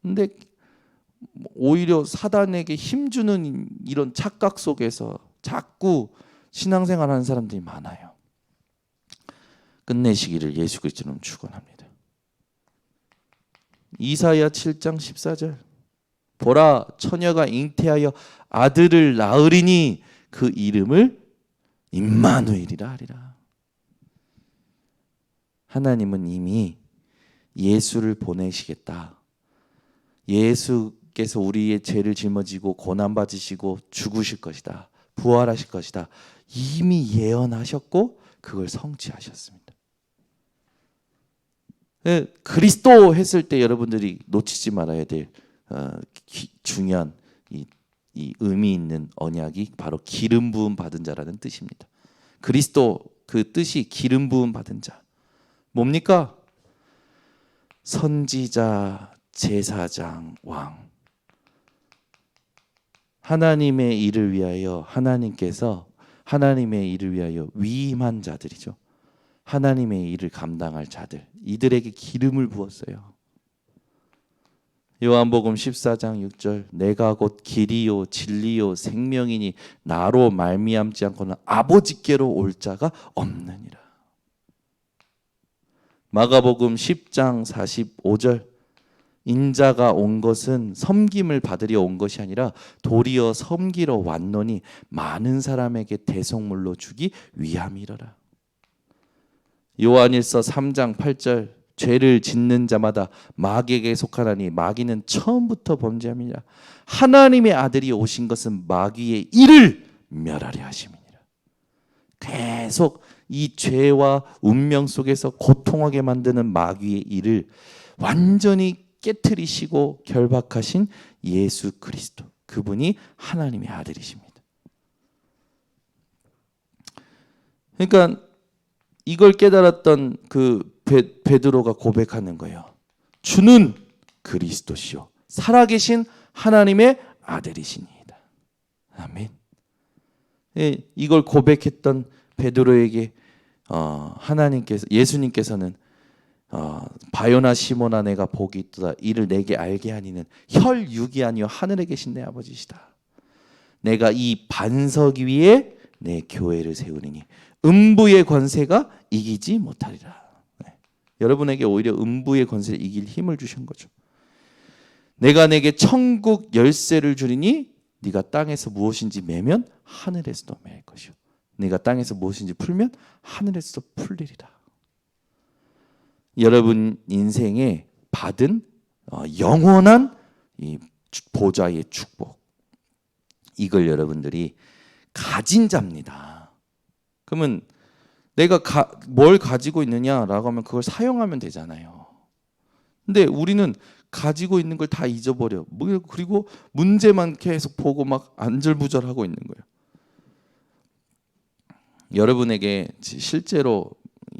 Speaker 1: 근데 오히려 사단에게 힘주는 이런 착각 속에서 자꾸 신앙생활하는 사람들이 많아요. 끝내시기를 예수 그리스도로 축원합니다. 이사야 7장 14절, 보라 처녀가 잉태하여 아들을 낳으리니 그 이름을 임마누엘이라 하리라. 하나님은 이미 예수를 보내시겠다. 예수께서 우리의 죄를 짊어지고 고난받으시고 죽으실 것이다. 부활하실 것이다. 이미 예언하셨고 그걸 성취하셨습니다. 그리스도 했을 때 여러분들이 놓치지 말아야 될 중요한 이 의미 있는 언약이 바로 기름 부음 받은 자라는 뜻입니다. 그리스도 그 뜻이 기름 부음 받은 자. 뭡니까? 선지자, 제사장, 왕. 하나님의 일을 위하여 하나님께서 하나님의 일을 위하여 위임한 자들이죠. 하나님의 일을 감당할 자들, 이들에게 기름을 부었어요. 요한복음 14장 6절, 내가 곧 길이요 진리요 생명이니 나로 말미암지 않고는 아버지께로 올 자가 없느니라. 마가복음 10장 45절, 인자가 온 것은 섬김을 받으려 온 것이 아니라 도리어 섬기러 왔노니 많은 사람에게 대속물로 주기 위함이로라. 요한일서 3장 8절, 죄를 짓는 자마다 마귀에게 속하나니 마귀는 처음부터 범죄함이라. 하나님의 아들이 오신 것은 마귀의 일을 멸하려 하심이니라. 계속 이 죄와 운명 속에서 고통하게 만드는 마귀의 일을 완전히 깨트리시고 결박하신 예수 그리스도, 그분이 하나님의 아들이십니다. 그러니까 이걸 깨달았던 그 베드로가 고백하는 거예요. 주는 그리스도시요 살아계신 하나님의 아들이시니이다. 아멘. 이걸 고백했던 베드로에게 하나님께서, 예수님께서는 바요나 시몬아 내가 복이 있도다. 이를 내게 알게 하니는 혈육이 아니요 하늘에 계신 내 아버지시다. 내가 이 반석 위에 내 교회를 세우리니 음부의 권세가 이기지 못하리라. 여러분에게 오히려 음부의 권세를 이길 힘을 주신 거죠. 내가 내게 천국 열쇠를 주리니 네가 땅에서 무엇인지 매면 하늘에서도 맬 것이요 네가 땅에서 무엇인지 풀면 하늘에서도 풀리리라. 여러분 인생에 받은 영원한 이 보좌의 축복, 이걸 여러분들이 가진 자입니다. 그러면 내가 뭘 가지고 있느냐라고 하면 그걸 사용하면 되잖아요. 근데 우리는 가지고 있는 걸 다 잊어버려. 그리고 문제만 계속 보고 막 안절부절하고 있는 거예요. 여러분에게 실제로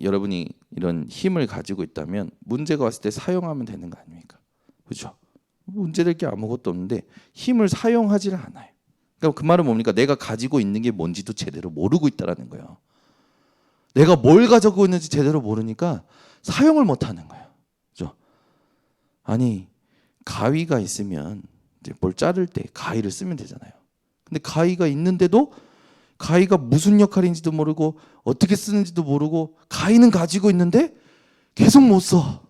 Speaker 1: 여러분이 이런 힘을 가지고 있다면 문제가 왔을 때 사용하면 되는 거 아닙니까? 그렇죠? 문제될 게 아무것도 없는데 힘을 사용하지를 않아요. 그러니까 그 말은 뭡니까? 내가 가지고 있는 게 뭔지도 제대로 모르고 있다라는 거예요. 내가 뭘 가지고 있는지 제대로 모르니까 사용을 못하는 거예요. 그렇죠? 아니 가위가 있으면 이제 뭘 자를 때 가위를 쓰면 되잖아요. 근데 가위가 있는데도 가위가 무슨 역할인지도 모르고 어떻게 쓰는지도 모르고 가위는 가지고 있는데 계속 못 써.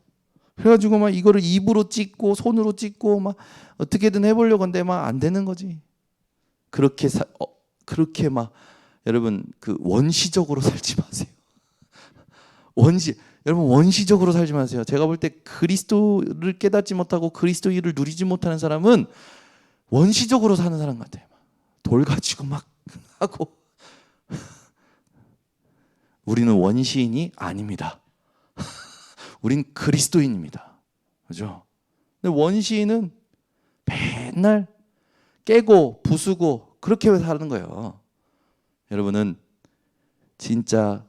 Speaker 1: 그래가지고 막 이거를 입으로 찍고 손으로 찍고 막 어떻게든 해보려고 하는데 막 안 되는 거지. 그렇게 막 여러분 그 원시적으로 살지 마세요. 여러분 원시적으로 살지 마세요. 제가 볼 때 그리스도를 깨닫지 못하고 그리스도 일을 누리지 못하는 사람은 원시적으로 사는 사람 같아요. 돌 가지고 막 하고. 우리는 원시인이 아닙니다. 우린 그리스도인입니다. 그죠? 근데 원시인은 맨날 깨고 부수고 그렇게 사는 거예요. 여러분은 진짜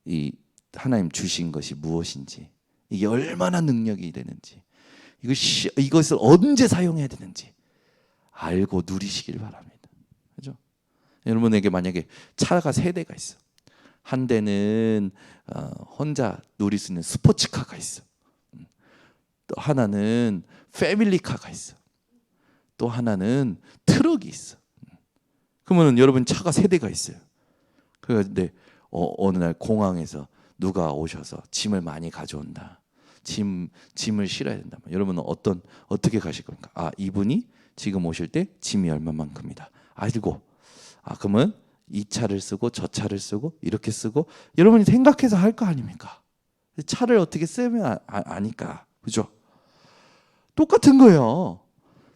Speaker 1: 이 하나님 주신 것이 무엇인지, 이게 얼마나 능력이 되는지, 이것을 언제 사용해야 되는지 알고 누리시길 바랍니다. 그죠? 여러분에게 만약에 차가 세 대가 있어. 한 대는 혼자 누릴 수 있는 스포츠카가 있어. 또 하나는 패밀리카가 있어. 또 하나는 트럭이 있어. 그러면 여러분 차가 세 대가 있어요. 그런데 어느 날 공항에서 누가 오셔서 짐을 많이 가져온다. 짐을 실어야 된다. 여러분은 어떻게 가실 겁니까? 아, 이분이 지금 오실 때 짐이 얼마만큼이다. 알고. 그러면 이 차를 쓰고 저 차를 쓰고 이렇게 쓰고 여러분이 생각해서 할 거 아닙니까? 차를 어떻게 쓰면 아니까. 그죠? 똑같은 거예요.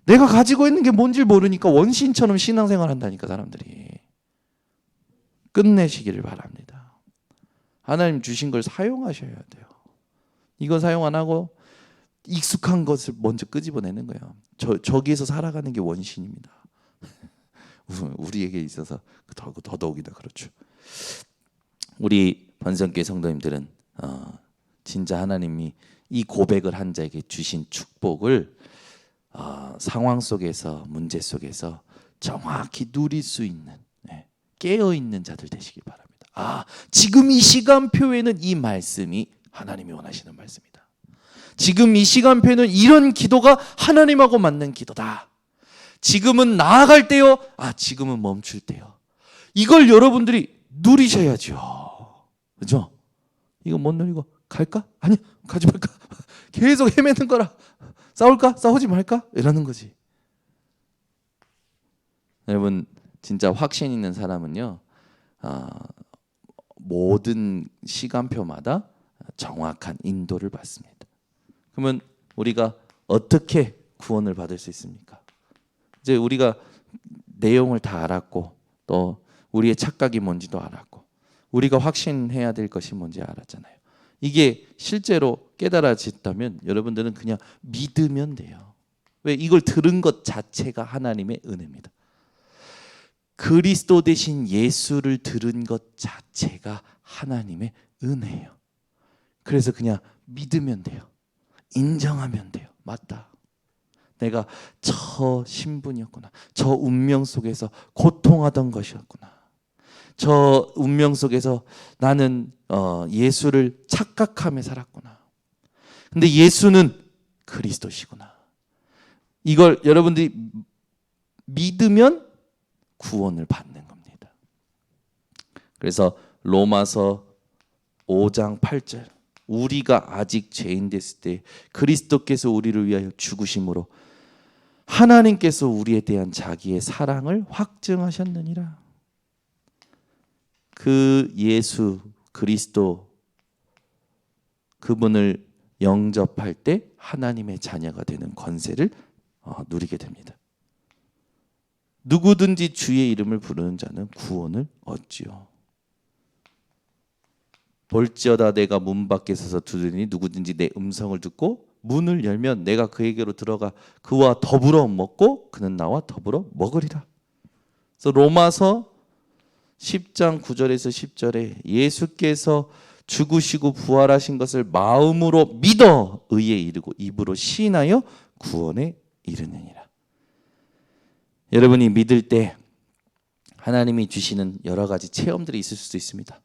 Speaker 1: 내가 가지고 있는 게 뭔지 모르니까 원시인처럼 신앙생활 한다니까 사람들이. 끝내시기를 바랍니다. 하나님 주신 걸 사용하셔야 돼요. 이거 사용 안 하고 익숙한 것을 먼저 끄집어내는 거예요. 저기에서 살아가는 게 원신입니다. 우리에게 있어서 더더욱이나 그렇죠. 우리 번성교회 성도님들은 진짜 하나님이 이 고백을 한 자에게 주신 축복을 상황 속에서 문제 속에서 정확히 누릴 수 있는 깨어있는 자들 되시길 바랍니다. 지금 이 시간표에는 이 말씀이 하나님이 원하시는 말씀이다. 지금 이 시간표에는 이런 기도가 하나님하고 맞는 기도다. 지금은 나아갈 때요. 지금은 멈출 때요. 이걸 여러분들이 누리셔야죠. 그죠? 이거 못 누리고 갈까? 아니, 가지 말까? 계속 헤매는 거라. 싸울까? 싸우지 말까? 이러는 거지. 여러분 진짜 확신 있는 사람은요, 모든 시간표마다 정확한 인도를 받습니다. 그러면 우리가 어떻게 구원을 받을 수 있습니까? 이제 우리가 내용을 다 알았고 또 우리의 착각이 뭔지도 알았고 우리가 확신해야 될 것이 뭔지 알았잖아요. 이게 실제로 깨달아졌다면 여러분들은 그냥 믿으면 돼요. 왜? 이걸 들은 것 자체가 하나님의 은혜입니다. 그리스도 대신 예수를 들은 것 자체가 하나님의 은혜예요. 그래서 그냥 믿으면 돼요. 인정하면 돼요. 맞다. 내가 저 신분이었구나. 저 운명 속에서 고통하던 것이었구나. 저 운명 속에서 나는 예수를 착각하며 살았구나. 근데 예수는 그리스도시구나. 이걸 여러분들이 믿으면 구원을 받는 겁니다. 그래서 로마서 5장 8절 우리가 아직 죄인 됐을 때 그리스도께서 우리를 위하여 죽으심으로 하나님께서 우리에 대한 자기의 사랑을 확증하셨느니라. 그 예수 그리스도 그분을 영접할 때 하나님의 자녀가 되는 권세를 누리게 됩니다. 누구든지 주의 이름을 부르는 자는 구원을 얻지요. 볼지어다 내가 문 밖에 서서 두드리니 누구든지 내 음성을 듣고 문을 열면 내가 그에게로 들어가 그와 더불어 먹고 그는 나와 더불어 먹으리라. 그래서 로마서 10장 9절에서 10절에 예수께서 죽으시고 부활하신 것을 마음으로 믿어 의에 이르고 입으로 시인하여 구원에 이르느니라. 여러분이 믿을 때 하나님이 주시는 여러 가지 체험들이 있을 수도 있습니다.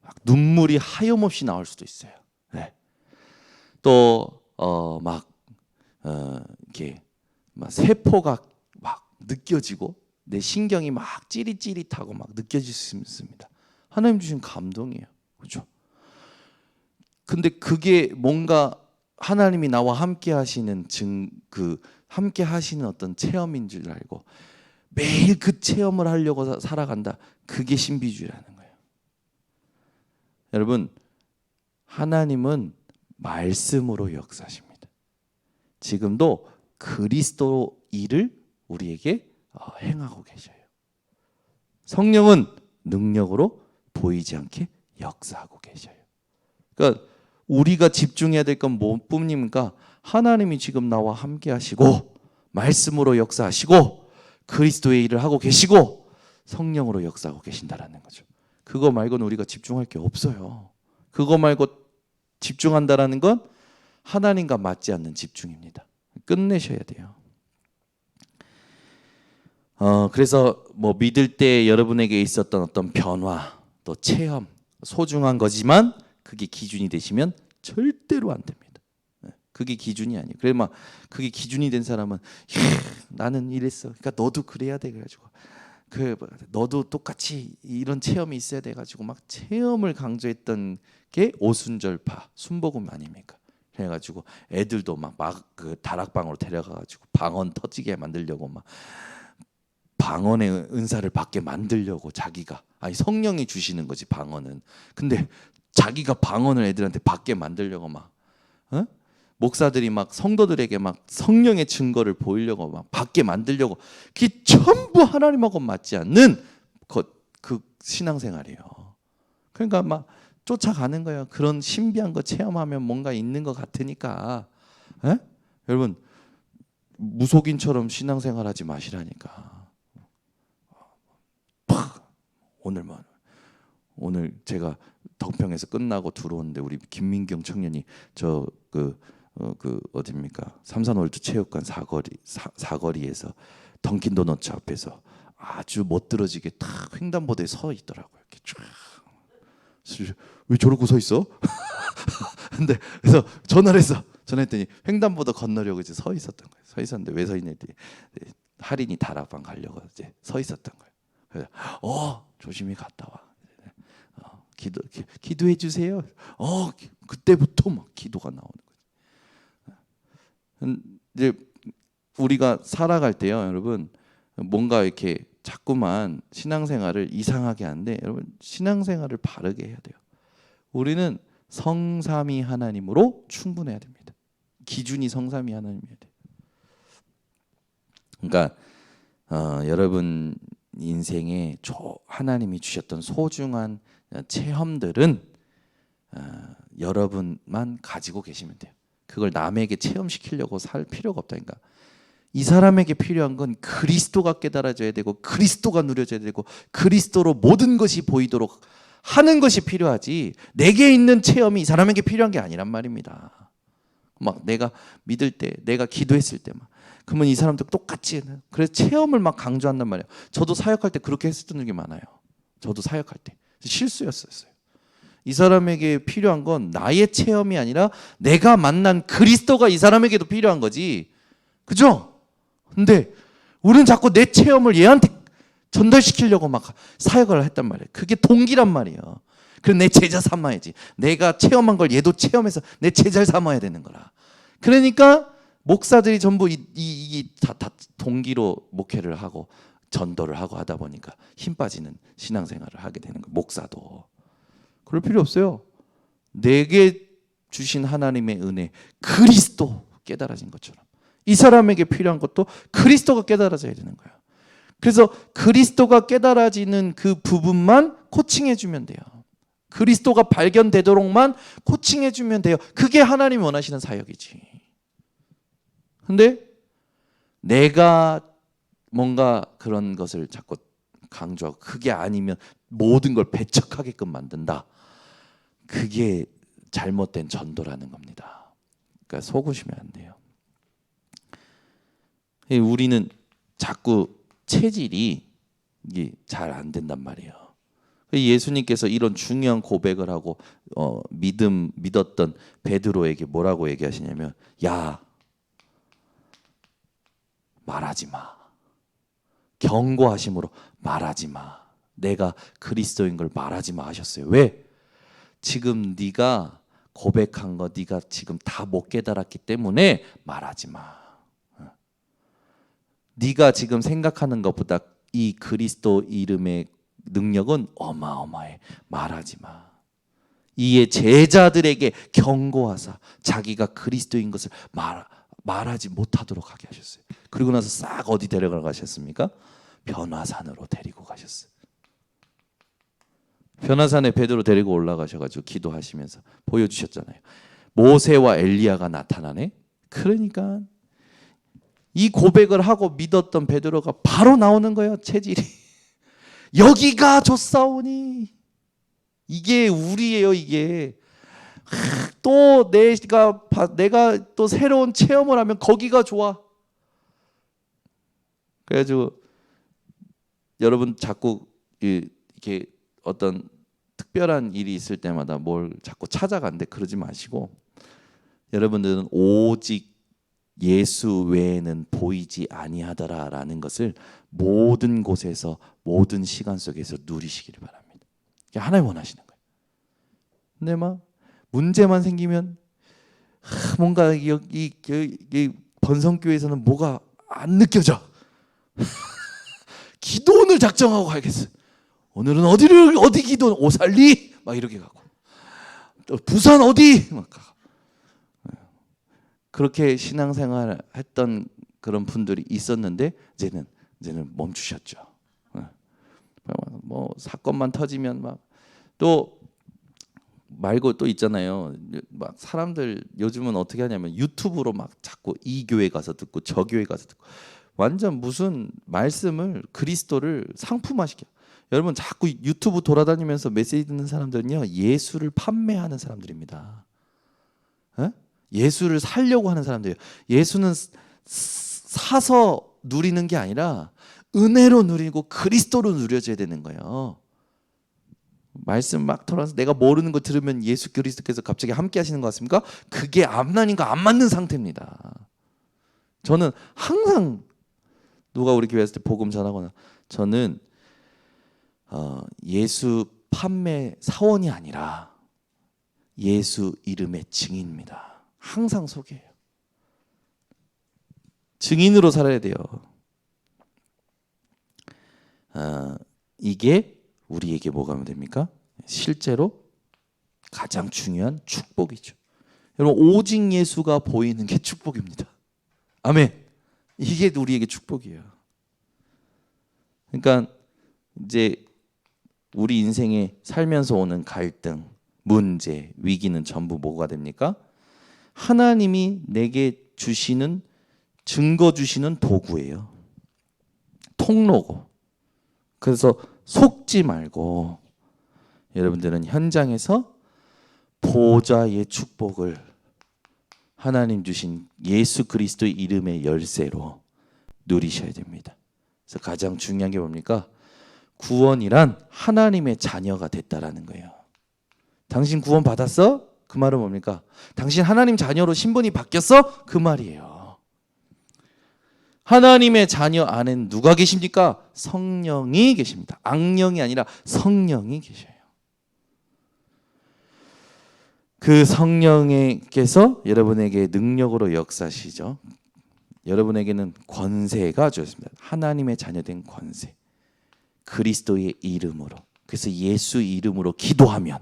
Speaker 1: 막 눈물이 하염없이 나올 수도 있어요. 네. 또 이렇게 막 세포가 막 느껴지고 내 신경이 막 찌릿찌릿하고 막 느껴질 수 있습니다. 하나님 주신 감동이에요. 그렇죠? 근데 그게 뭔가 하나님이 나와 함께 하시는 함께 하시는 어떤 체험인 줄 알고 매일 그 체험을 하려고 살아간다. 그게 신비주의라는 거예요. 여러분, 하나님은 말씀으로 역사하십니다. 지금도 그리스도 일을 우리에게 행하고 계셔요. 성령은 능력으로 보이지 않게 역사하고 계셔요. 그러니까 우리가 집중해야 될 건 뭐뿐입니까? 하나님이 지금 나와 함께 하시고 말씀으로 역사하시고 그리스도의 일을 하고 계시고 성령으로 역사하고 계신다라는 거죠. 그거 말고는 우리가 집중할 게 없어요. 그거 말고 집중한다라는 건 하나님과 맞지 않는 집중입니다. 끝내셔야 돼요. 그래서 뭐 믿을 때 여러분에게 있었던 어떤 변화, 또 체험, 소중한 거지만 그게 기준이 되시면 절대로 안 됩니다. 그게 기준이 아니에요. 그래 막 그게 기준이 된 사람은 나는 이랬어. 그러니까 너도 그래야 돼 가지고 너도 똑같이 이런 체험이 있어야 돼 가지고 막 체험을 강조했던 게 오순절파, 순복음 아닙니까? 그래가지고 애들도 막 그 다락방으로 데려가가지고 방언 터지게 만들려고 막 방언의 은사를 받게 만들려고 자기가 성령이 주시는 거지 방언은. 근데 자기가 방언을 애들한테 받게 만들려고 막 목사들이 막 성도들에게 막 성령의 증거를 보이려고 막 받게 만들려고 그게 전부 하나님하고 맞지 않는 그 신앙생활이에요. 그러니까 막 쫓아가는 거예요. 그런 신비한 거 체험하면 뭔가 있는 것 같으니까. 여러분 무속인처럼 신앙생활하지 마시라니까. 오늘 제가 덕평에서 끝나고 들어오는데 우리 김민경 청년이 어디입니까? 삼산월드 체육관 사거리에서 던킨도너츠 앞에서 아주 멋들어지게 탁 횡단보도에 서 있더라고요. 이렇게 쫙. 왜 저러고 서 있어? 근데 그래서 전화했더니 횡단보도 건너려고 이제 서 있었던 거예요. 서 있었는데 왜 서 있는지 할인이 다락방 가려고 이제 서 있었던 거예요. 그래서 조심히 갔다 와. 기도해 주세요. 그때부터 막 기도가 나오는 거죠. 이제 우리가 살아갈 때요, 여러분 뭔가 이렇게 자꾸만 신앙생활을 이상하게 하는데 여러분 신앙생활을 바르게 해야 돼요. 우리는 성삼위 하나님으로 충분해야 됩니다. 기준이 성삼위 하나님이어야 돼요. 그러니까 여러분 인생에 하나님이 주셨던 소중한 체험들은 여러분만 가지고 계시면 돼요. 그걸 남에게 체험시키려고 살 필요가 없다니까. 이 사람에게 필요한 건 그리스도가 깨달아져야 되고 그리스도가 누려져야 되고 그리스도로 모든 것이 보이도록 하는 것이 필요하지, 내게 있는 체험이 이 사람에게 필요한 게 아니란 말입니다. 막 내가 믿을 때, 내가 기도했을 때 막 그러면 이 사람도 똑같이, 그래서 체험을 막 강조한단 말이에요. 저도 사역할 때 그렇게 했었던 적이 많아요. 저도 사역할 때 실수였었어요. 이 사람에게 필요한 건 나의 체험이 아니라 내가 만난 그리스도가 이 사람에게도 필요한 거지, 그죠? 근데 우리는 자꾸 내 체험을 얘한테 전달시키려고 막 사역을 했단 말이에요. 그게 동기란 말이에요. 그럼 내 제자 삼아야지. 내가 체험한 걸 얘도 체험해서 내 제자를 삼아야 되는 거라. 그러니까 목사들이 전부 다 동기로 목회를 하고 전도를 하고 하다 보니까 힘 빠지는 신앙생활을 하게 되는 거예요. 목사도. 그럴 필요 없어요. 내게 주신 하나님의 은혜, 그리스도 깨달아진 것처럼 이 사람에게 필요한 것도 그리스도가 깨달아져야 되는 거예요. 그래서 그리스도가 깨달아지는 그 부분만 코칭해주면 돼요. 그리스도가 발견되도록만 코칭해주면 돼요. 그게 하나님이 원하시는 사역이지. 근데 내가 뭔가 그런 것을 자꾸 강조하고 그게 아니면 모든 걸 배척하게끔 만든다. 그게 잘못된 전도라는 겁니다. 그러니까 속으시면 안 돼요. 우리는 자꾸 체질이 이게 잘 안 된단 말이에요. 예수님께서 이런 중요한 고백을 하고 믿었던 베드로에게 뭐라고 얘기하시냐면, 야, 말하지 마. 경고하심으로 말하지 마. 내가 그리스도인 걸 말하지 마 하셨어요. 왜? 지금 네가 고백한 거 네가 지금 다 못 깨달았기 때문에 말하지 마. 네가 지금 생각하는 것보다 이 그리스도 이름의 능력은 어마어마해. 말하지 마. 이에 제자들에게 경고하사 자기가 그리스도인 것을 말하지 못하도록 하게 하셨어요. 그리고 나서 싹 어디 데려가 가셨습니까? 변화산으로 데리고 가셨어요. 변화산에 베드로 데리고 올라가셔가지고 기도하시면서 보여주셨잖아요. 모세와 엘리야가 나타나네. 그러니까 이 고백을 하고 믿었던 베드로가 바로 나오는 거예요. 체질이. 여기가 좋사오니. 이게 우리예요. 이게 또 내가 또 새로운 체험을 하면 거기가 좋아. 그래가지고 여러분 자꾸 이렇게 어떤 특별한 일이 있을 때마다 뭘 자꾸 찾아간대 그러지 마시고, 여러분들은 오직 예수 외에는 보이지 아니하더라라는 것을 모든 곳에서 모든 시간 속에서 누리시기를 바랍니다. 이게 하나님 원하시는 거예요. 근데 막 문제만 생기면 뭔가 여기 번성교회에서는 뭐가 안 느껴져. 기도원을 작정하고 가야겠어. 오늘은 어디 기도? 오살리? 막 이렇게 가고, 또 부산 어디? 막 가고. 그렇게 신앙생활 했던 그런 분들이 있었는데 이제는 멈추셨죠. 뭐 사건만 터지면 막 또 말고 또 있잖아요. 막 사람들 요즘은 어떻게 하냐면 유튜브로 막 자꾸 이 교회 가서 듣고 저 교회 가서 듣고, 완전 무슨 말씀을 그리스도를 상품화시켜. 여러분 자꾸 유튜브 돌아다니면서 메시지 듣는 사람들은요, 예수를 판매하는 사람들입니다. 에? 예수를 살려고 하는 사람들이에요. 예수는 사서 누리는 게 아니라 은혜로 누리고 그리스도로 누려져야 되는 거예요. 말씀 막 털어서 내가 모르는 거 들으면 예수 그리스도께서 갑자기 함께 하시는 것 같습니까? 그게 하나님과 안 맞는 상태입니다. 저는 항상 누가 우리 교회 왔을 때 복음 전하거나, 저는 예수 판매 사원이 아니라 예수 이름의 증인입니다. 항상 소개해요. 증인으로 살아야 돼요. 이게 우리에게 뭐가 됩니까? 실제로 가장 중요한 축복이죠. 여러분, 오직 예수가 보이는 게 축복입니다. 아멘. 이게 우리에게 축복이에요. 그러니까 이제 우리 인생에 살면서 오는 갈등, 문제, 위기는 전부 뭐가 됩니까? 하나님이 내게 주시는, 증거 주시는 도구예요. 통로고. 그래서 속지 말고 여러분들은 현장에서 보좌의 축복을 하나님 주신 예수 그리스도의 이름의 열쇠로 누리셔야 됩니다. 그래서 가장 중요한 게 뭡니까? 구원이란 하나님의 자녀가 됐다라는 거예요. 당신 구원 받았어? 그 말은 뭡니까? 당신 하나님 자녀로 신분이 바뀌었어? 그 말이에요. 하나님의 자녀 안엔 누가 계십니까? 성령이 계십니다. 악령이 아니라 성령이 계셔요. 그 성령께서 여러분에게 능력으로 역사시죠. 여러분에게는 권세가 주어졌습니다. 하나님의 자녀된 권세. 그리스도의 이름으로. 그래서 예수 이름으로 기도하면,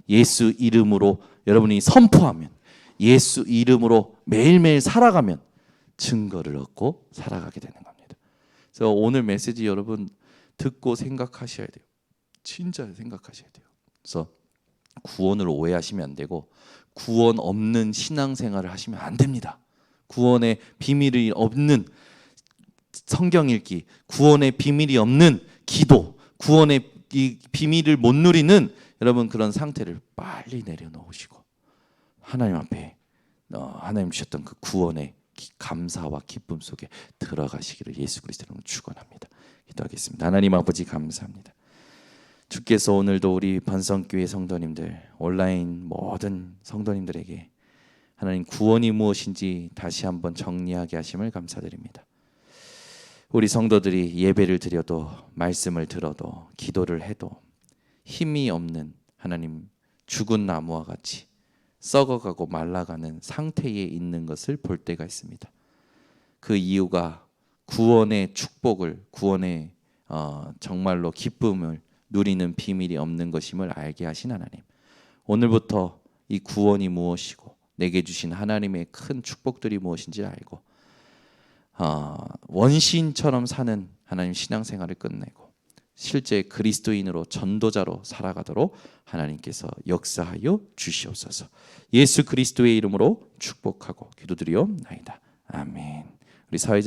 Speaker 1: 예수 이름으로 여러분이 선포하면, 예수 이름으로 매일매일 살아가면 증거를 얻고 살아가게 되는 겁니다. 그래서 오늘 메시지 여러분 듣고 생각하셔야 돼요. 진짜 생각하셔야 돼요. 그래서 구원을 오해하시면 안 되고, 구원 없는 신앙생활을 하시면 안 됩니다. 구원의 비밀이 없는 성경 읽기, 구원의 비밀이 없는 기도, 구원의 이 비밀을 못 누리는 여러분 그런 상태를 빨리 내려놓으시고 하나님 앞에 하나님 주셨던 그 구원의 감사와 기쁨 속에 들어가시기를 예수 그리스도로 축원합니다. 기도하겠습니다. 하나님 아버지 감사합니다. 주께서 오늘도 우리 반성교회 성도님들, 온라인 모든 성도님들에게 하나님 구원이 무엇인지 다시 한번 정리하게 하심을 감사드립니다. 우리 성도들이 예배를 드려도, 말씀을 들어도, 기도를 해도 힘이 없는, 하나님 죽은 나무와 같이 썩어가고 말라가는 상태에 있는 것을 볼 때가 있습니다. 그 이유가 구원의 축복을, 구원의 정말로 기쁨을 누리는 비밀이 없는 것임을 알게 하신 하나님, 오늘부터 이 구원이 무엇이고 내게 주신 하나님의 큰 축복들이 무엇인지 알고 원시인처럼 사는 하나님 신앙생활을 끝내고 실제 그리스도인으로, 전도자로 살아가도록 하나님께서 역사하여 주시옵소서. 예수 그리스도의 이름으로 축복하고 기도드리옵나이다. 아멘. 우리 사회자